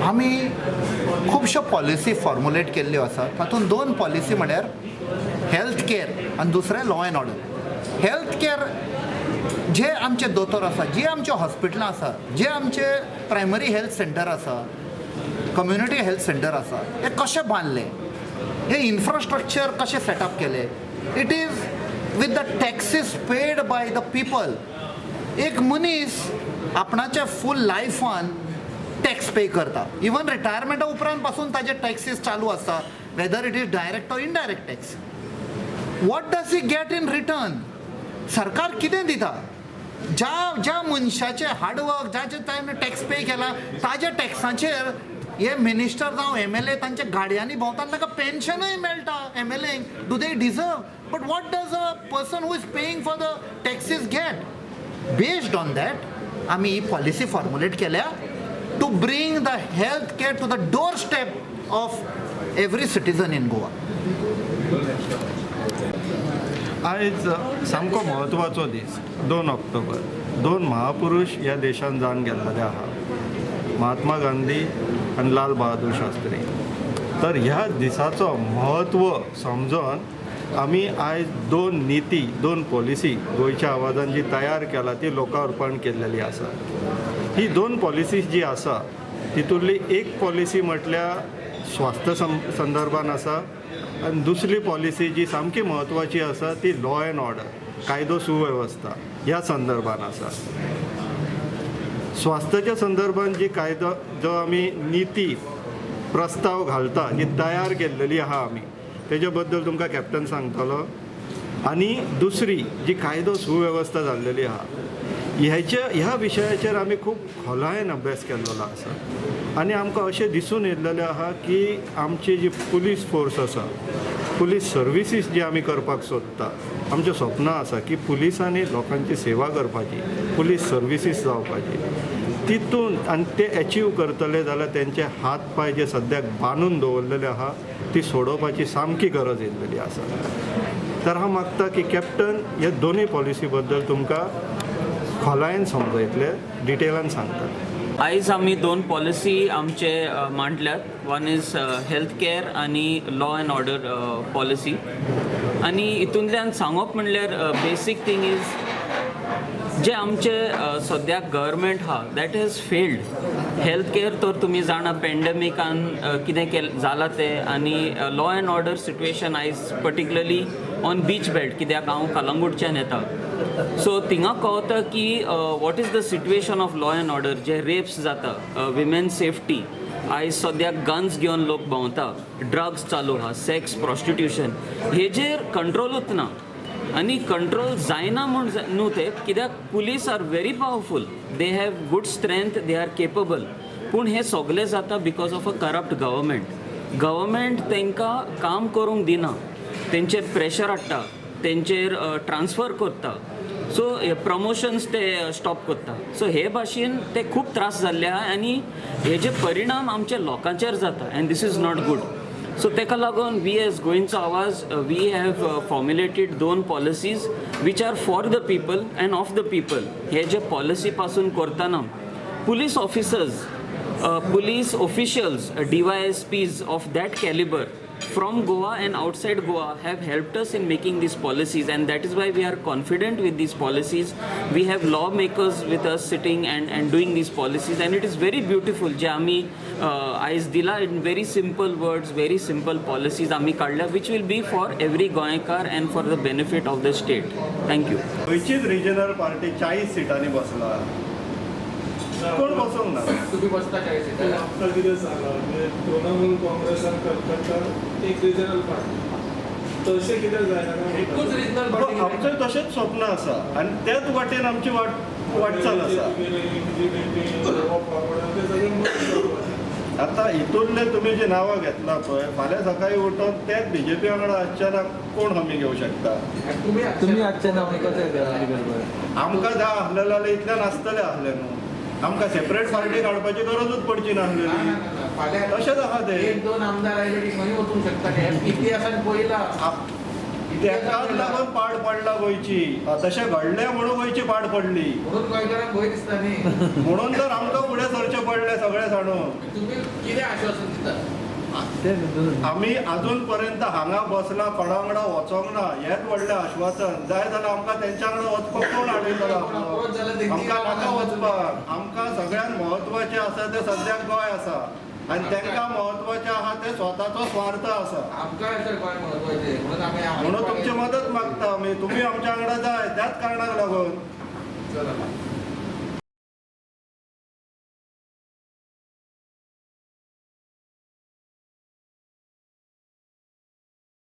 आमी खुबश्यो policy formulate केल्ल्यो आसात. तातूंत दोन पॉलिसी म्हळ्यार हेल्थ केअर आनी दुसरें law end order. Health care जे आमचे दोतोर आसा, जी आमचे हॉस्पिटलां आसा, जे आमचे प्रायमरी हेल्थ सेंटर आसा, कम्युनिटी हेल्थ सेंटर आसा, हे कशे बांदले, हे इन्फ्रास्ट्रक्चर कशें सेटअप केले. It is with the taxes paid by the people. एक मनीस आपणाच्या फूल लायफान टॅक्स पे करता. इवन रिटायरमेंटा उपरांत पासून ताजे टॅक्सीस चालू आसता, whether it is direct or indirect tax. What does he get in return? सरकार कितें दिता? ज्या मनशाचे हार्डवर्क, ज्याचे ताणें टॅक्स पे केला, ताज्या टॅक्साचेर हे मिनिस्टर जावं MLA तांच्या गाडयांनी भोंवतात, ताका पेन्शनूय मेळटा. MLA do they deserve? But what does a person who is paying for the taxes get? Based on that आमी ही पॉलिसी फॉर्मुलेट केल्या to bring the health care to the doorstep of every citizen in Goa. आयज सामको म्हत्वाचो दीस 2 October. 2 महापुरुष ह्या देशान जावन गेल्ले आहा, महात्मा गांधी आनी लाल बहादूर शास्त्री. तर ह्या दिसाचो म्हत्व समजून आमी आयज 2 निती, 2 पॉलिसी गोंयच्या आवाजान जी तयार केला ती लोकार्पण केल्लेली आसा. ही 2 पॉलिसीज जी आसा तितूंतली एक पॉलिसी म्हटल्यार स्वास्थ्य संदर्भान आसा आनी दुसरी पॉलिसी जी सामकी म्हत्वाची आसा ती लॉ एंड ऑर्डर, कायदो सुवेवस्था ह्या संदर्भान आसा. स्वास्थ्याच्या संदर्भान जी कायदो जो आमी नीती प्रस्ताव घालता, जी तयार केल्लेली आहा आमी, तेजे बद्दल तुमकां कॅप्टन सांगतलो. आनी दुसरी जी कायदो सुवेवस्था जाल्लेली आहा, ह्या विशयाचेर आमी खूब खोलायेन अभ्यास केल्लो आसा. आनी आमकां अशें दिसून येयल्लेलें आहा की आमची जी पुलीस फोर्स आसा, पुलीस सर्विसीस जी आमी करपाक सोदता, आमचें स्वप्न आसा की पुलिसांनी लोकांची सेवा करपाची, पुलीस सर्विसीस जावपाची. तितून आनी ते एचीव करतले जाल्यार तेंचे हात पाय जे सद्याक बांदून दवरलेले आहा ती सोडोवपाची सामकी गरज येयल्लेली आसा. तर हांव मागता की कॅप्टन ह्या दोनूय पॉलिसी बद्दल तुमकां खोलायेन समजयतले, डिटेलान सांगतात. आयज आमी 2 पॉलिसी आमचे मांडल्यात. वन इज हेल्थ केअर आनी लॉ एंड ऑर्डर पॉलिसी. आनी हितूंतल्यान सांगप म्हणल्यार बेसीक थिंग इज जे आमचे सद्याक गव्हर्मेंट आहा that has failed. Health care तर तुमी जाणा पॅन्डेमिकान कितें जालां तें, आनी लॉ एंड ऑर्डर सिट्युएशन आयज पर्टिक्युलरली ऑन बीच बेल्ट, कित्याक हांव कलंगूटच्यान येता. सो थिंगा कळटा की what is the situation of law end order. जे रेप्स जाता, विमेन सेफ्टी, आयज सद्याक गन्स घेवन लोक भोंवता, ड्रग्स चालू आहा, सेक्स, प्रॉस्टिट्युशन, हेजेर कंट्रोलूच ना. आनी कंट्रोल जायना म्हूण न्हू तें, कित्याक police are very powerful, they have good strength, they are capable. पूण हें सगळें जाता because of a corrupt government. Government तांकां काम करूंक दिना, तेंचेर प्रेशर हाडटा, तेंचेर ट्रान्सफर करता. सो हे प्रमोशन्स ते स्टॉप करता. सो हे भाशेन ते खूब त्रास जाल्ले आहा आनी हेजे परिणाम आमच्या लोकांचेर जाता, and this is not good. So तेका लागून we as Goencho Avaaz we have formulated 2 policies which are for the people and of the people. हे जे पॉलिसी पासून करतना police officers, police officials, DYSPs of that caliber from Goa and outside Goa have helped us in making these policies, and that is why we are confident with these policies. We have lawmakers with us sitting and doing these policies, and it is very beautiful. जे आमी आयज दिला in very simple words, very simple policies आमी काडल्या which will be for every गोंयकार and for the benefit of the state. Thank you. गोंयचीच regional party 40 सिटांनी बसला, कोण बसोंक ना. तुम्ही बसता काय आमकां कितें सांगलां म्हणजे तृणमूल काँग्रेसान करता एक रिजनल पार्टी, तशें कितें जायना. एकूच रिजनल पार्टी आमचें तशेंच स्वप्न आसा आनी त्याच वाटेन आमची वाटचाल आसा. आतां हितूंतले तुमी जी नांवां घेतला पळय, फाल्यां सकाळी उठून तेच BJP वांगडा आसच्याना कोण हमी घेवं शकता? तुम्ही आजच्या नावाने कशें आमकां जाय आसलें जाल्यार इतल्यान आसतलें आसलें न्हू. आमकां सेपरेट पार्टी काडपाची गरजूच पडची नासलेली. तशेंच आहा तें. 1-2 आमदार आयले की खंय वचूंक शकता. इतिहासान पयला तेकाच लागून पाड पडला गोंयची तशें घडलें म्हणून गोंयची पाड पडली म्हणून गोंयकारांक भंय दिसता न्ही म्हणून तर आमकां फुडें सरचें पडलें सगळें जाणून तुम्ही कितें आश्वासन दिता आमी अजून पर्यंत हांगा बसला कोणा वांगडा वचोंक ना हेंच व्हडलें आश्वासन जाय जाल्यार आमकां तेंच्या वांगडा वचपाक कोण हाडयतलो आमकां नाका वचपाक आमकां सगळ्यात म्हत्वाचें आसा तें सद्याक गोंय आसा आनी तांकां म्हत्वाचें आहा तें स्वताचो स्वार्थ आसा आमकां अशें गोंय महत्वाचें म्हणून आमी म्हणून तुमची मदत मागता आमी तुमी आमच्या वांगडा जाय त्याच कारणाक लागून चला